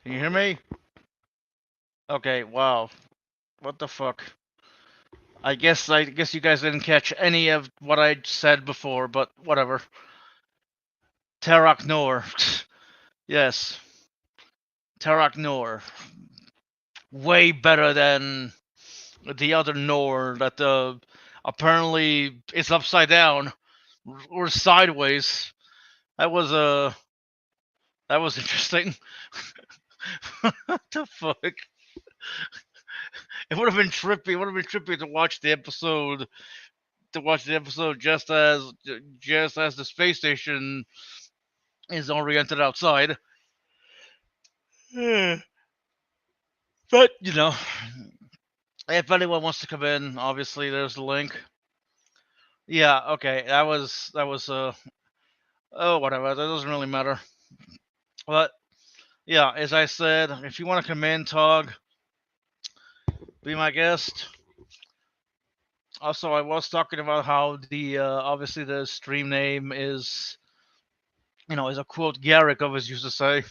Can you hear me? Okay, wow. What the fuck? I guess you guys didn't catch any of what I said before, but whatever. Tarak Noor. Yes. Tarak Noor. Way better than the other Noor that apparently it's upside down or sideways. That was that was interesting. What the fuck? It would have been trippy. It would have been trippy to watch the episode just as the space station is oriented outside. But if anyone wants to come in, obviously there's the link. Yeah, okay, that was oh whatever, that doesn't really matter. But yeah, as I said, if you want to come in, Tog, be my guest. Also, I was talking about how the obviously the stream name is a quote Garak always used to say.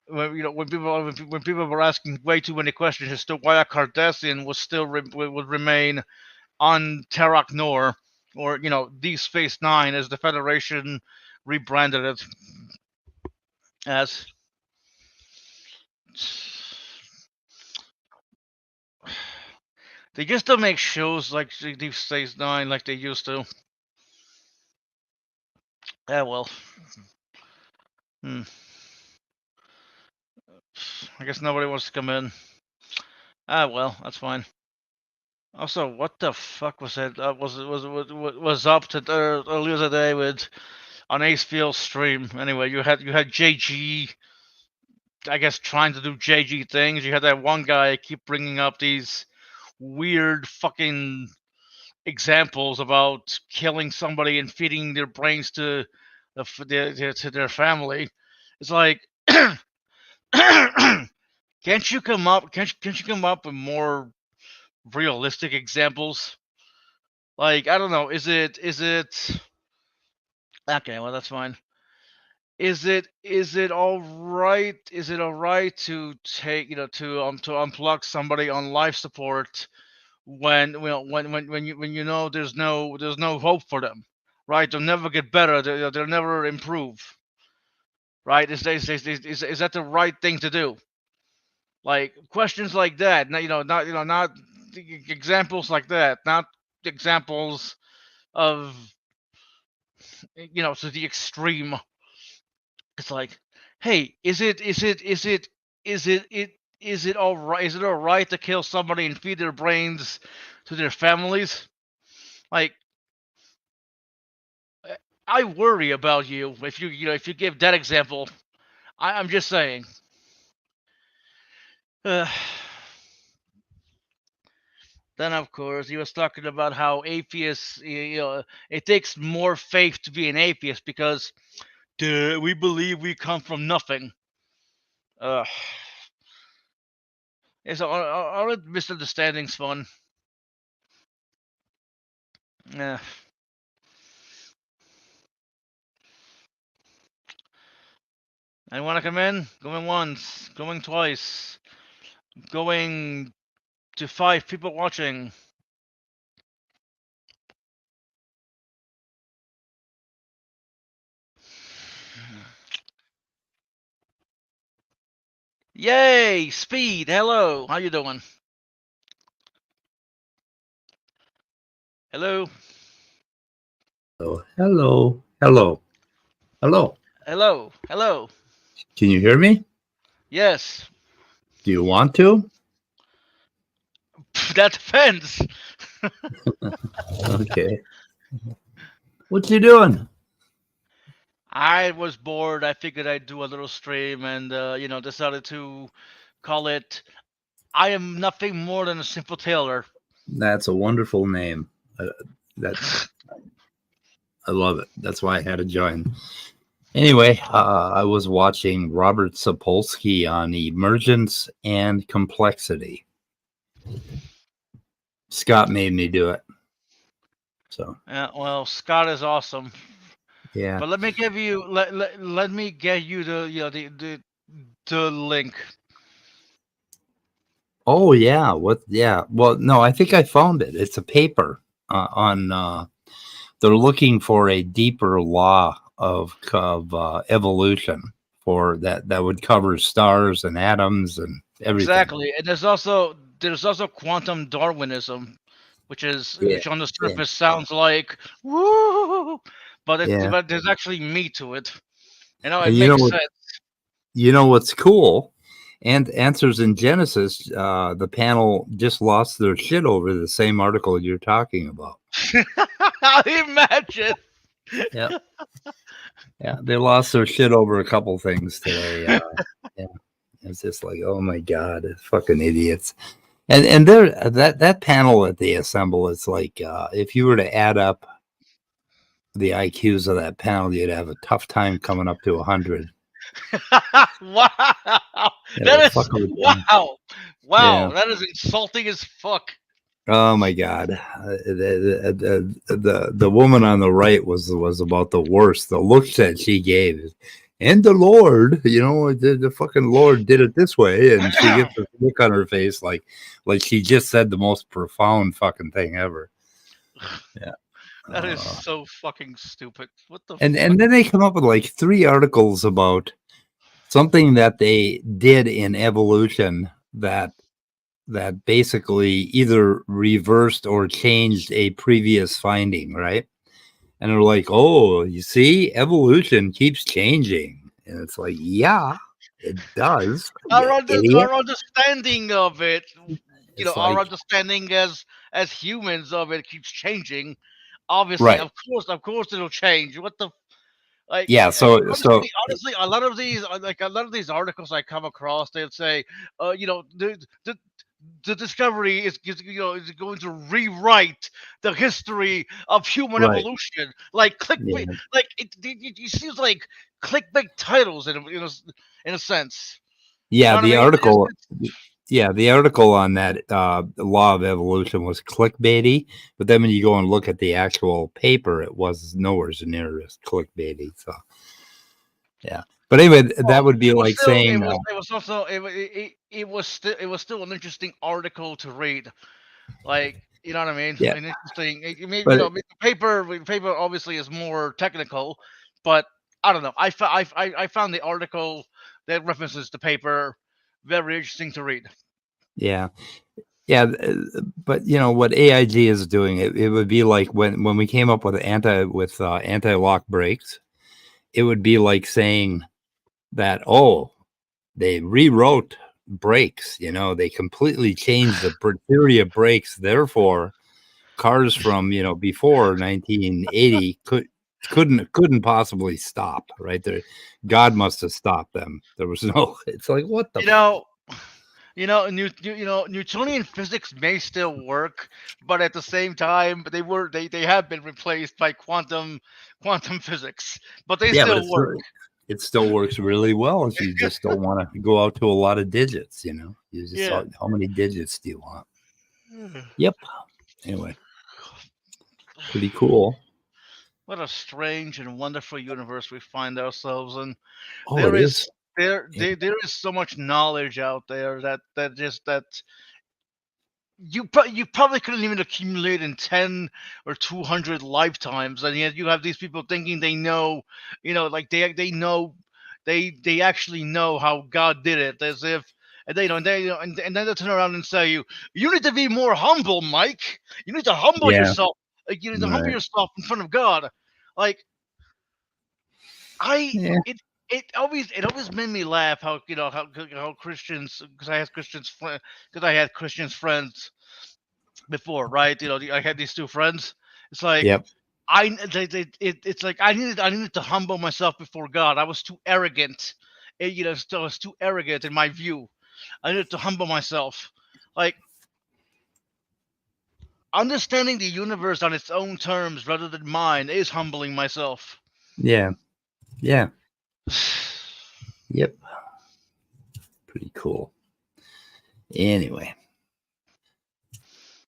When people were asking way too many questions as to why a Cardassian would remain on Terok Nor, or Deep Space Nine, as the Federation rebranded it as. They just don't make shows like Deep Space Nine like they used to. Yeah, well, hmm. I guess nobody wants to come in. Ah, well, that's fine. Also, what the fuck was that? Was up to earlier today with on Acefield stream? Anyway, you had JG, I guess, trying to do JG things. You had that one guy keep bringing up these weird fucking examples about killing somebody and feeding their brains to their family. It's like, can't you come up? Can't you come up with more realistic examples? Like, I don't know. Is it okay? Well, that's fine. Is it all right? Is it all right to take to unplug somebody on life support when there's no hope for them, right? They'll never get better. They'll never improve, right? Is that the right thing to do? Like questions like that. Not examples like that. Not examples of to the extreme. It's like, hey, is it all right? Is it all right to kill somebody and feed their brains to their families? Like, I worry about you if you give that example. I'm just saying. Uh, then of course he was talking about how atheists, it takes more faith to be an atheist because we believe we come from nothing. Uh, it's all misunderstandings fun. Yeah. I want to come in. Going once. Going twice. Going to 5 people watching. Yay! Speed. Hello. How you doing? Hello. Oh, hello, hello, hello. Hello. Hello. Can you hear me? Yes. Do you want to? That depends. Okay. What you doing? I was bored. I figured I'd do a little stream and decided to call it I am nothing more than a simple tailor. That's a wonderful name. That's I love it. That's why I had to join. Anyway, I was watching Robert Sapolsky on emergence and complexity. Scott made me do it. So Yeah, well, Scott is awesome. yeah, But let me give you let me get you the the link. Oh yeah, what? Yeah. Well, no, I think I found it. It's a paper on. They're looking for a deeper law of evolution for that would cover stars and atoms and everything. Exactly, and there's also quantum Darwinism, Yeah. which on the Yeah. surface sounds like woo, Yeah. but there's actually meat to it. It And you know makes what? sense. You know what's cool? And Answers in Genesis, the panel just lost their shit over the same article you're talking about. Imagine. Yeah. Yeah, they lost their shit over a couple things today. Yeah, it's just like, oh my god, it's fucking idiots. And there, that panel that they assemble, it's like if you were to add up the IQs of that panel, you'd have a tough time coming up to 100. Wow, Yeah, that is fucking, wow, yeah. that is insulting as fuck. Oh my god, the woman on the right was about the worst. The looks that she gave, and the Lord, the fucking Lord did it this way, and she gets a look on her face like she just said the most profound fucking thing ever. Yeah. That is Uh, so fucking stupid. What the and fuck? then they come up with like 3 articles about something that they did in evolution that basically either reversed or changed a previous finding, right? And they're like, "Oh, you see, evolution keeps changing," and it's like, "Yeah, it does, you idiot." Our understanding of it, It's our like, understanding as humans of it keeps changing. Obviously, right, of course, it'll change. What the yeah. So honestly, a lot of these a lot of these articles I come across, they'd say, the discovery is going to rewrite the history of human right, evolution. Like clickbait, yeah, like it seems like clickbait titles in a sense. You yeah. know what I The mean? article, yeah, the article on that law of evolution was clickbaity, but then when you go and look at the actual paper, it was nowhere near as clickbaity. So yeah, but anyway, that Well, would be like saying, it was also it was still an interesting article to read. Like, you know what I mean? yeah, An interesting. but The paper obviously is more technical, but I don't know. I found the article that references the paper very interesting to read. yeah. Yeah, but what AIG is doing, it would be like when we came up with anti-lock brakes, it would be like saying that, oh, they rewrote brakes, they completely changed the theory of brakes. Therefore, cars from before 1980 couldn't possibly stop. Right there, God must have stopped them. There was no. It's like what the. You know, Newtonian physics may still work, but at the same time, they have been replaced by quantum physics, but they Yeah, but still work. it still works really well if you just don't want to go out to a lot of digits. You just Yeah. how many digits do you want? Yep. Anyway, pretty cool. What a strange and wonderful universe we find ourselves in. Oh, it There is. is Yeah. there is so much knowledge out there that you probably couldn't even accumulate in 10 or 200 lifetimes, and yet you have these people thinking they know, like they know, they actually know how God did it, as if. And and then they turn around and say, you need to be more humble, Mike. You need to humble Yeah. yourself. Like, you need to humble Right. yourself in front of God. Like, I Yeah. it always made me laugh how how Christians, because I had Christians friends before, right? I had these two friends. It's like Yep. it's like I needed to humble myself before God. I was too arrogant. I was too arrogant in my view. I needed to humble myself. Like, understanding the universe on its own terms rather than mine is humbling myself. Yeah. Yeah. Yep. Pretty cool. Anyway,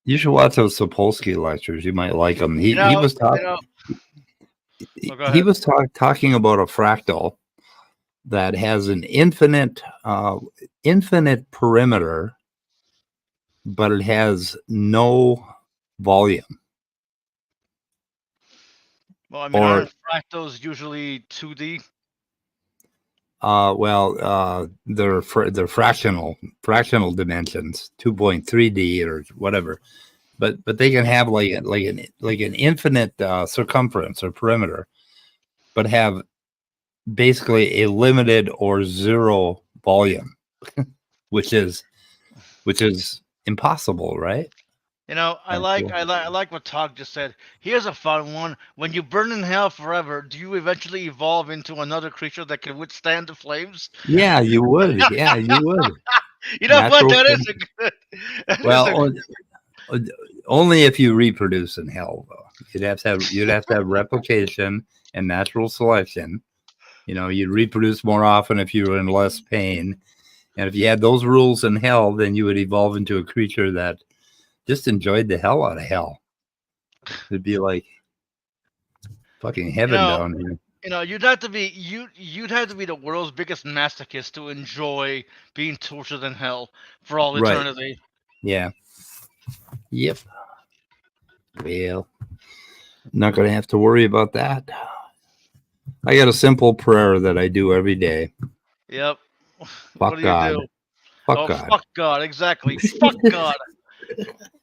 you should watch those Sapolsky lectures. You might like them. You He know, was talking. oh, go He ahead. was talking about a fractal, that has an infinite perimeter, but it has no volume. Well, I mean, Or aren't fractals usually 2D? they're fractional dimensions, 2.3D or whatever. But they can have like an infinite circumference or perimeter, but have basically a limited or zero volume, which is impossible, right? You know, I Not like cool. I like I like what Tog just said. Here's a fun one. When you burn in hell forever, do you eventually evolve into another creature that can withstand the flames? Yeah, you would. Yeah, you would. You know what? Natural. That is a good. That is a Well, uh, only if you reproduce in hell, though. You'd have to have replication and natural selection. You'd reproduce more often if you were in less pain. And if you had those rules in hell, then you would evolve into a creature that just enjoyed the hell out of hell. It'd be like fucking you heaven know down here. you'd have to be the world's biggest masochist to enjoy being tortured in hell for all Right. eternity. Yeah. Yep. Well, not going to have to worry about that. I got a simple prayer that I do every day. Yep. What Fuck do you God. do? Fuck Oh, God. fuck God! Exactly. Fuck God.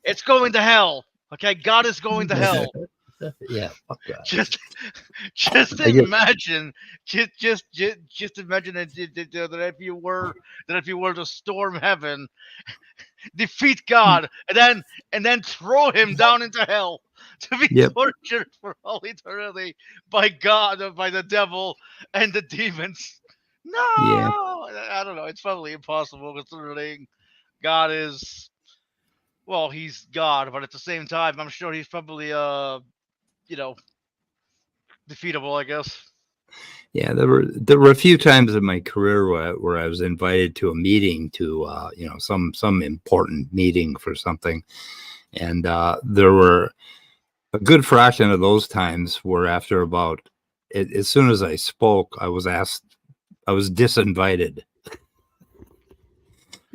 It's going to hell. Okay, God is going to hell. Yeah. Fuck God. Just, just I get. imagine, just imagine that if you were to storm heaven, defeat God, and then throw him down into hell to be Yep. tortured for all eternity by God or by the devil and the demons. No, Yeah. I don't know. It's probably impossible considering God is, well, he's God, but at the same time, I'm sure he's probably you know, defeatable, I guess. Yeah. There were a few times in my career where I was invited to a meeting to some important meeting for something, and there were a good fraction of those times where after about as soon as I spoke, I was disinvited.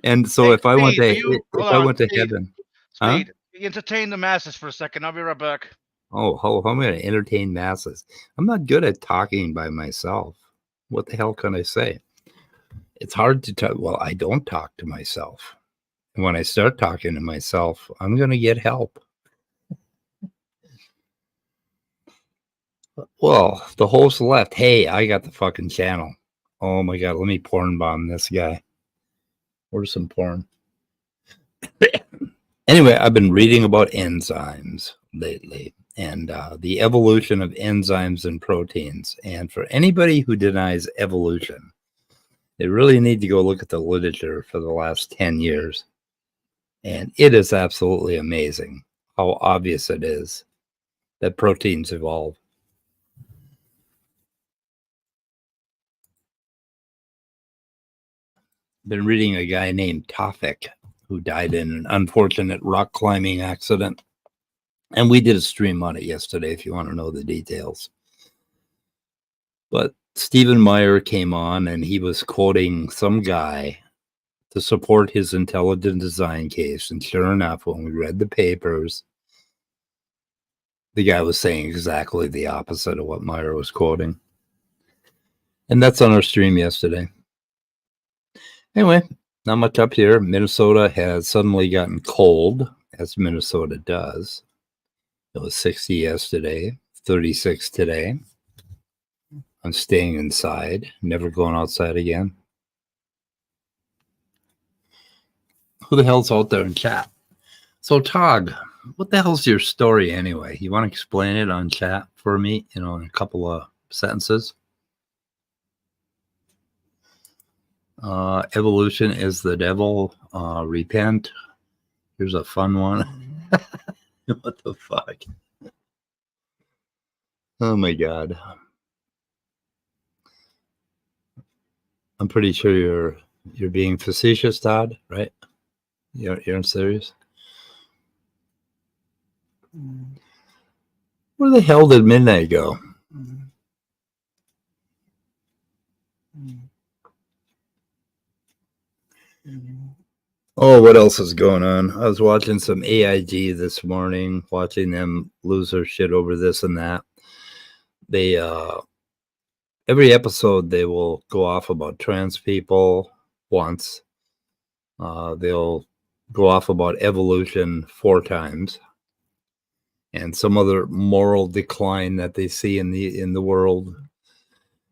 And so Hey, if I went Speed, to are you? if Hold I on, went to Speed. heaven, huh? Speed. Entertain the masses for a second. I'll be right back. Oh, how am I going to entertain masses? I'm not good at talking by myself. What the hell can I say? It's hard to talk. Well, I don't talk to myself. And when I start talking to myself, I'm going to get help. Well, the host left. Hey, I got the fucking channel. Oh my God, let me porn bomb this guy. Where's some porn? Anyway, I've been reading about enzymes lately and the evolution of enzymes and proteins. And for anybody who denies evolution, they really need to go look at the literature for the last 10 years. And it is absolutely amazing how obvious it is that proteins evolve. Been reading a guy named Tofik who died in an unfortunate rock climbing accident. And we did a stream on it yesterday if you want to know the details. But Stephen Meyer came on and he was quoting some guy to support his intelligent design case. And sure enough, when we read the papers, the guy was saying exactly the opposite of what Meyer was quoting. And that's on our stream yesterday. Anyway, not much up here. Minnesota has suddenly gotten cold, as Minnesota does. It was 60 yesterday, 36 today. I'm staying inside, never going outside again. Who the hell's out there in chat? So, Tog, what the hell's your story anyway? You want to explain it on chat for me, in a couple of sentences? Evolution is the devil. Repent. Here's a fun one. What the fuck? Oh my God. I'm pretty sure you're being facetious, Todd, right? You're serious? Where the hell did Midnight go? Oh, what else is going on? I was watching some AIG this morning, watching them lose their shit over this and that. They every episode they will go off about trans people once. They'll go off about evolution 4 times, and some other moral decline that they see in the world.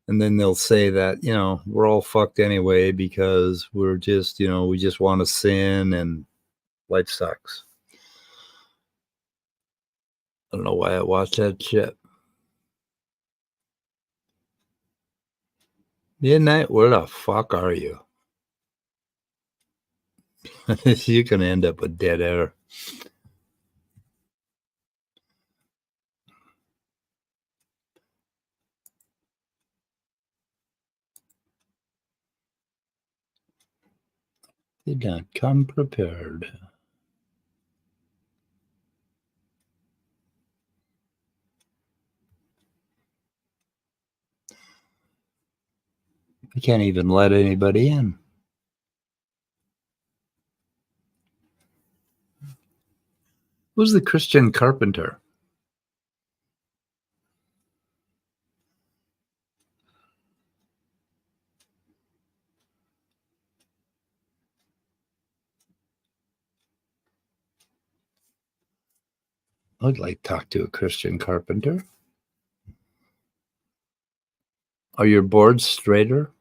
And then they'll say that, we're all fucked anyway because we're just, we just want to sin and life sucks. I don't know why I watched that shit. Midnight, where the fuck are you? You're going to end up with dead air. Did not come prepared. I can't even let anybody in. Who's the Christian carpenter? I'd like to talk to a Christian carpenter. Are your boards straighter?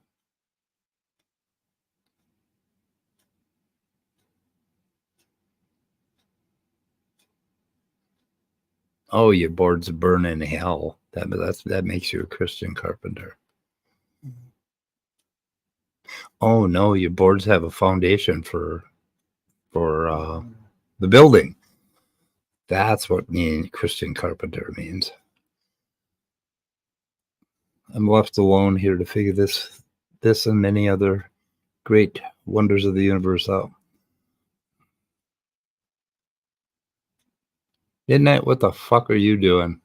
Oh, your boards burn in hell. That makes you a Christian carpenter. Oh no, your boards have a foundation for the building. That's what Christian carpenter means. I'm left alone here to figure this and many other great wonders of the universe out. Midnight, what the fuck are you doing?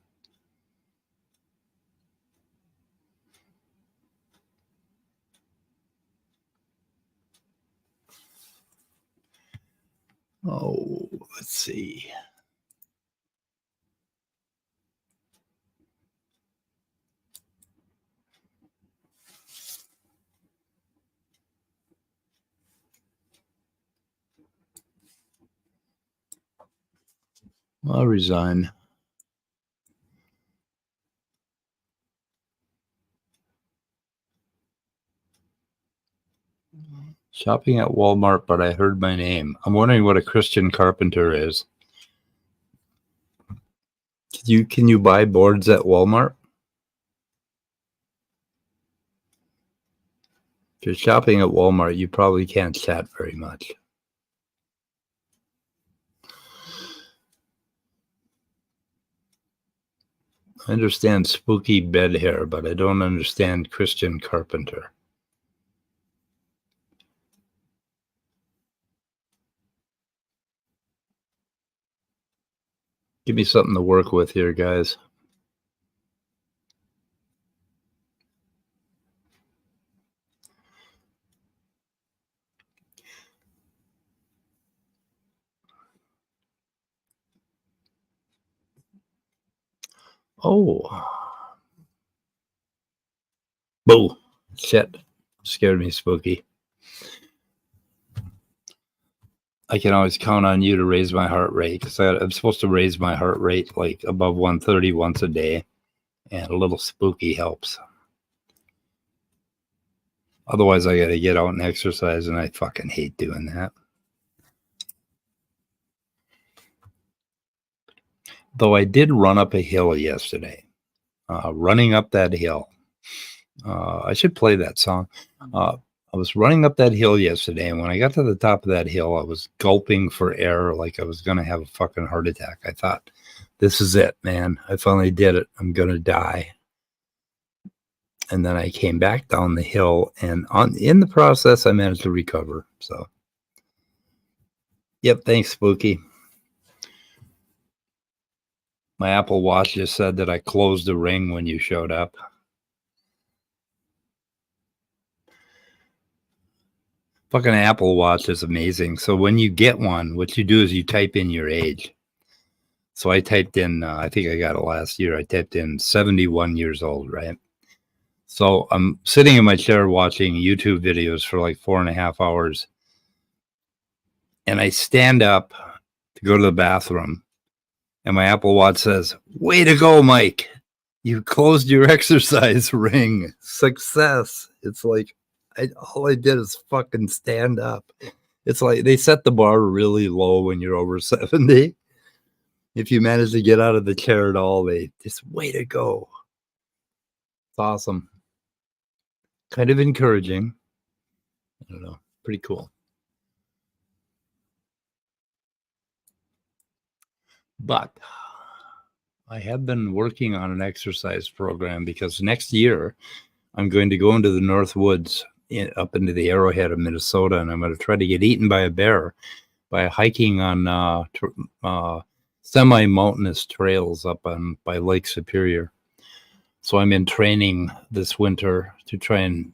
Oh, let's see. I'll resign. Shopping at Walmart, but I heard my name. I'm wondering what a Christian carpenter is. Can you buy boards at Walmart? If you're shopping at Walmart, you probably can't chat very much. I understand spooky bed hair, but I don't understand Christian carpenter. Give me something to work with here, guys. Oh. Boo. Shit. Scared me, spooky. I can always count on you to raise my heart rate because I'm supposed to raise my heart rate like above 130 once a day, and a little spooky helps. Otherwise, I got to get out and exercise, and I fucking hate doing that. Though I did run up a hill yesterday. Running up that hill. I should play that song. I was running up that hill yesterday, and when I got to the top of that hill, I was gulping for air like I was going to have a fucking heart attack. I thought, this is it, man. I finally did it. I'm going to die. And then I came back down the hill, and in the process, I managed to recover. So, yep, thanks, Spooky. My Apple Watch just said that I closed the ring when you showed up. fucking Apple Watch is amazing. So when you get one, what you do is you type in your age. So I typed in, I think I got it last year. I typed in 71 years old, right? So I'm sitting in my chair watching YouTube videos for like 4.5 hours. And I stand up to go to the bathroom. And my Apple Watch says, "Way to go, Mike. You closed your exercise ring. Success." It's like, all I did is fucking stand up. It's like they set the bar really low when you're over 70. If you manage to get out of the chair at all, they just, way to go. It's awesome. Kind of encouraging. I don't know. Pretty cool. But I have been working on an exercise program because next year I'm going to go into the North Woods up into the Arrowhead of Minnesota, and I'm going to try to get eaten by a bear by hiking on semi-mountainous trails up on by Lake Superior. So I'm in training this winter to try and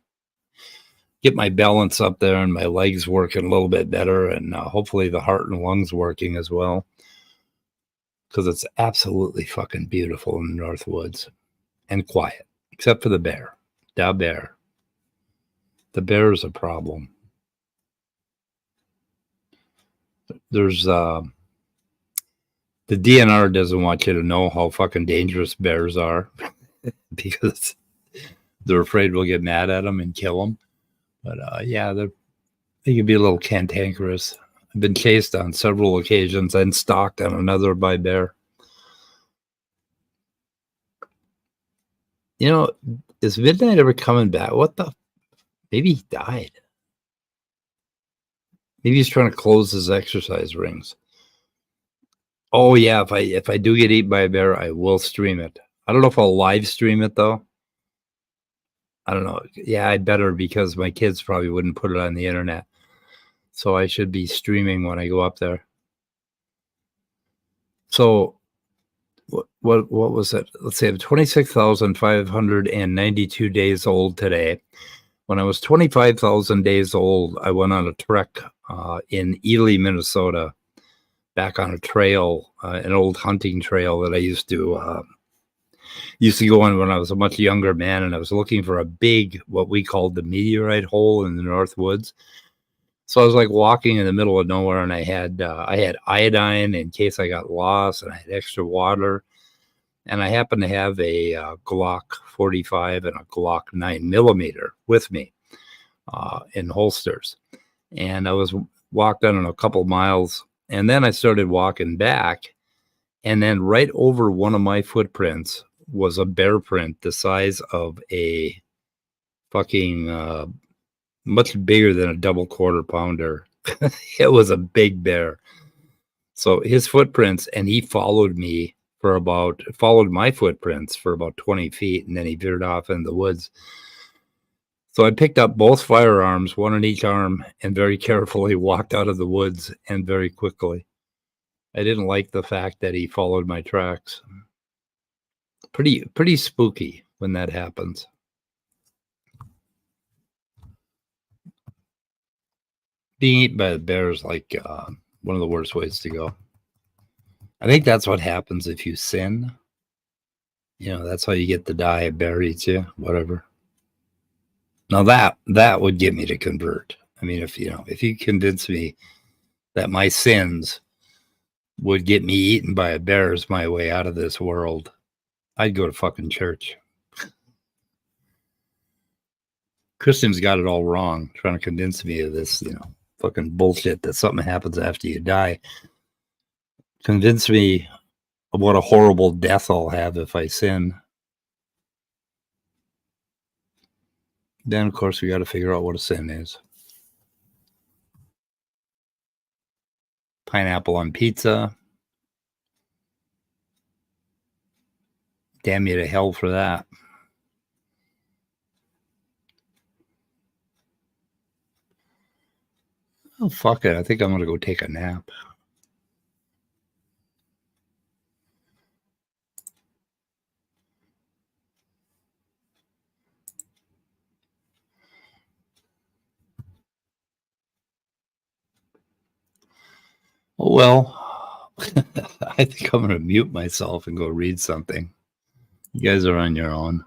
get my balance up there and my legs working a little bit better, and hopefully the heart and lungs working as well, because it's absolutely fucking beautiful in the North Woods and quiet, except for the bear. Da bear. The bear is a problem. There's the DNR doesn't want you to know how fucking dangerous bears are because they're afraid we'll get mad at them and kill them. But yeah, they can be a little cantankerous. I've been chased on several occasions and stalked on another by bear. You know, is Midnight ever coming back? What the? Maybe he died. Maybe he's trying to close his exercise rings. Oh yeah, if I do get eaten by a bear, I will stream it. I don't know if I'll live stream it though. I don't know. Yeah, I better, because my kids probably wouldn't put it on the internet. So I should be streaming when I go up there. So what was it? Let's say I'm 26,592 days old today. When I was 25,000 days old, I went on a trek in Ely, Minnesota, back on a trail, an old hunting trail that I used to go on when I was a much younger man, and I was looking for a big, what we called the meteorite hole in the North Woods. So I was like walking in the middle of nowhere, and I had iodine in case I got lost, and I had extra water, and I happened to have a Glock 45 and a Glock 9mm with me in holsters, and I was walked on a couple miles, and then I started walking back, and then right over one of my footprints was a bear print the size of a fucking much bigger than a double quarter pounder. It was a big bear. So his footprints, and he followed my footprints for about 20 feet, and then he veered off in the woods. So I picked up both firearms, one in each arm, and very carefully walked out of the woods, and very quickly. I didn't like the fact that he followed my tracks. Pretty spooky when that happens. Being eaten by a bear is like one of the worst ways to go. I think that's what happens if you sin. You know, that's how you get to die. A bear eats you, whatever. Now that would get me to convert. I mean, if you convince me that my sins would get me eaten by a bear as my way out of this world, I'd go to fucking church. Christians got it all wrong, trying to convince me of this, fucking bullshit that something happens after you die. Convince me of what a horrible death I'll have if I sin. Then, of course, we got to figure out what a sin is. Pineapple on pizza. Damn you to hell for that. Oh, fuck it. I think I'm going to go take a nap. Well, I think I'm going to mute myself and go read something. You guys are on your own.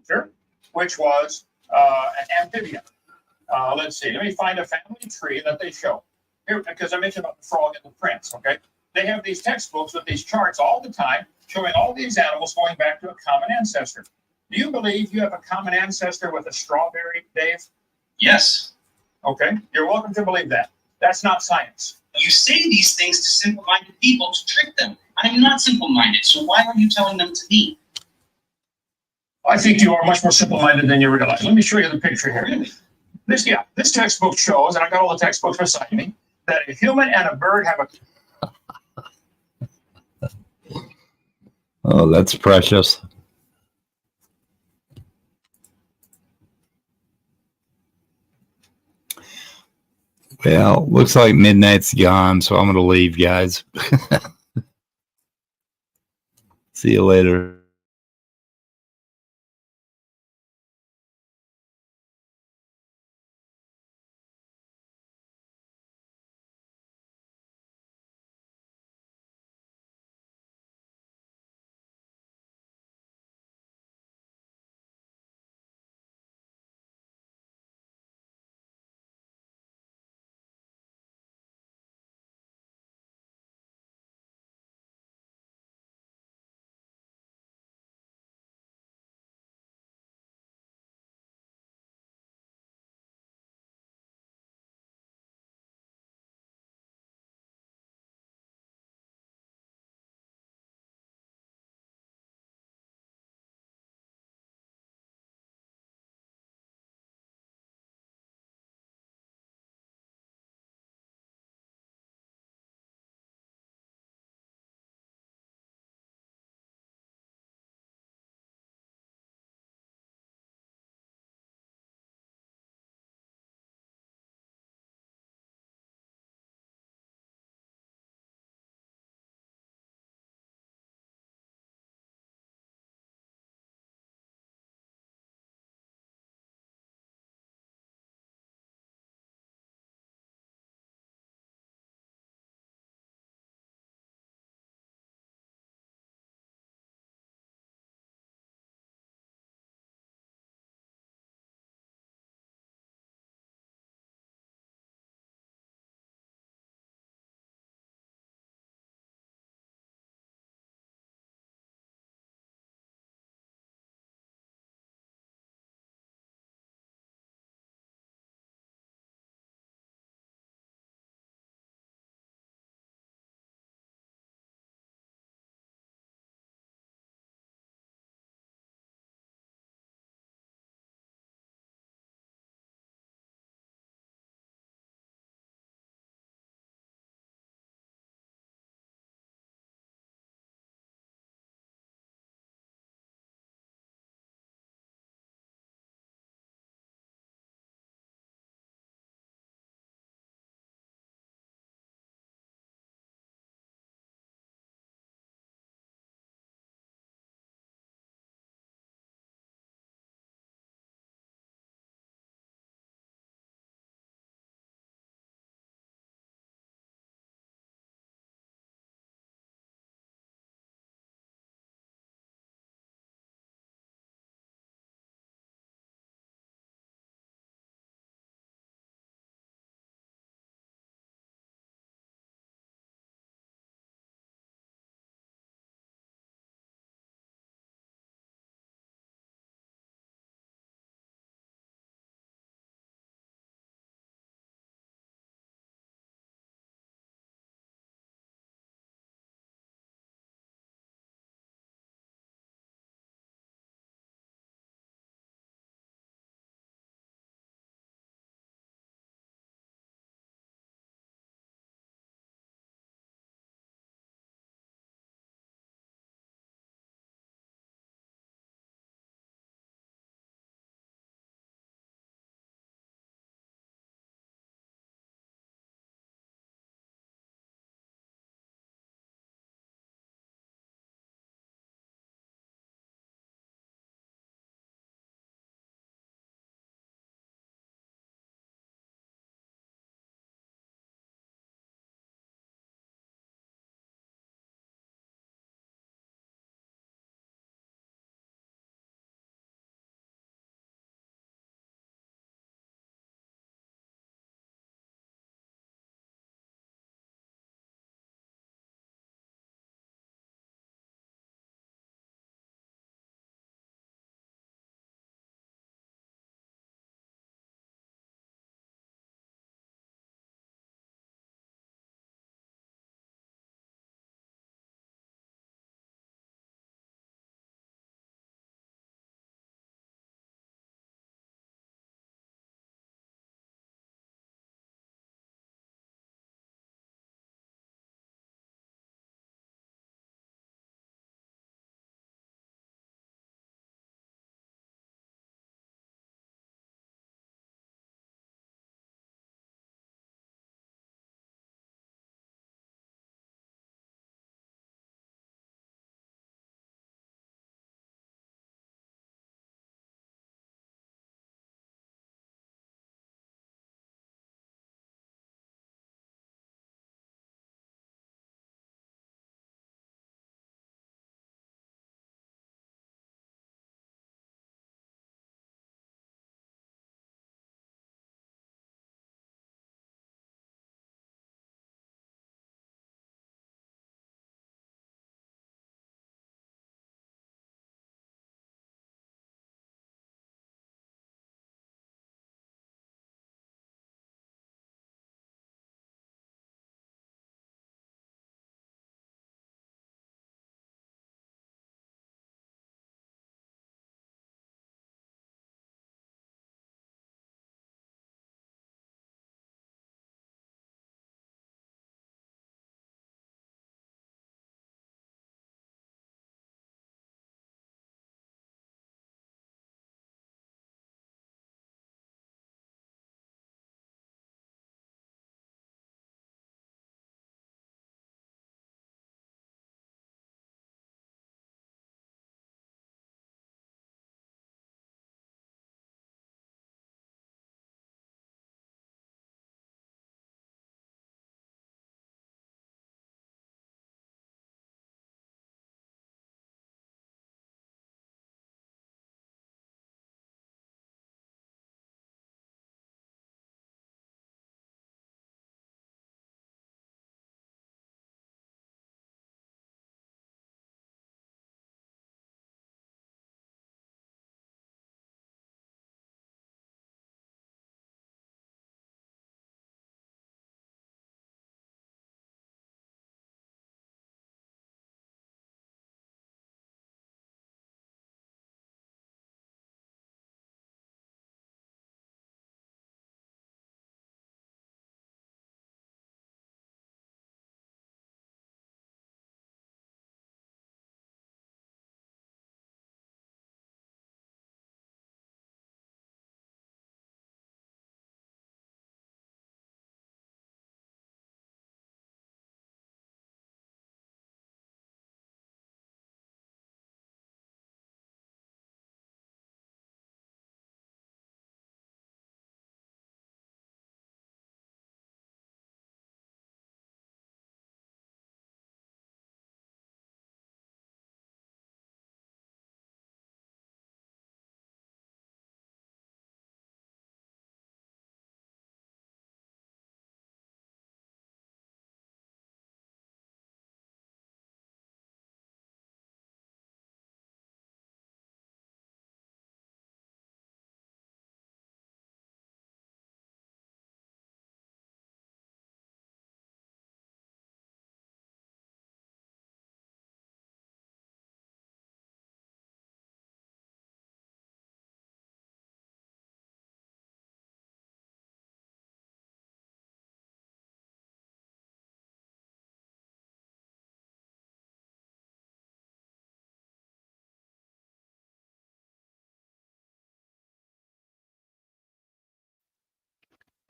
Sure. Which was an amphibian. Let's see. Let me find a family tree that they show here, because I mentioned about the frog and the prince. Okay, they have these textbooks with these charts all the time, showing all these animals going back to a common ancestor. Do you believe you have a common ancestor with a strawberry, Dave? Yes. Okay, you're welcome to believe that. That's not science. You say these things to simple-minded people to trick them. I'm not simple-minded, so why are you telling them to be? I think you are much more simple-minded than you realize. Let me show you the picture here. This textbook shows, and I got all the textbooks beside me, that a human and a bird have a. Oh, that's precious. Well, looks like midnight's gone, so I'm going to leave, guys. See you later.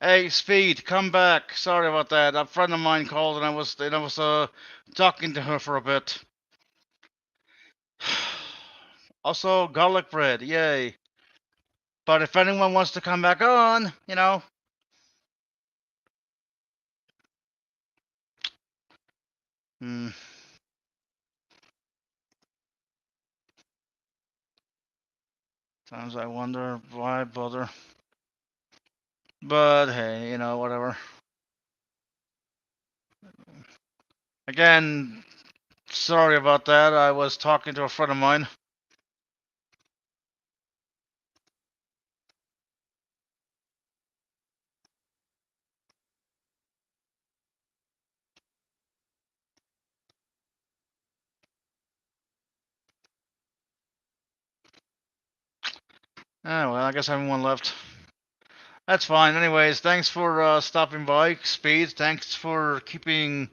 Hey, Speed, come back. Sorry about that. A friend of mine called and I was talking to her for a bit. Also, garlic bread, yay. But if anyone wants to come back on, you know. Hmm. Sometimes I wonder why bother. But hey, you know, whatever. Again, sorry about that. I was talking to a friend of mine. Ah, well, I guess everyone left. That's fine. Anyways, thanks for stopping by, Speed. Thanks for keeping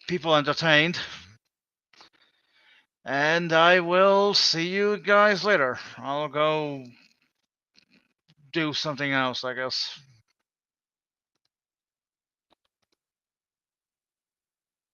people entertained. And I will see you guys later. I'll go do something else, I guess.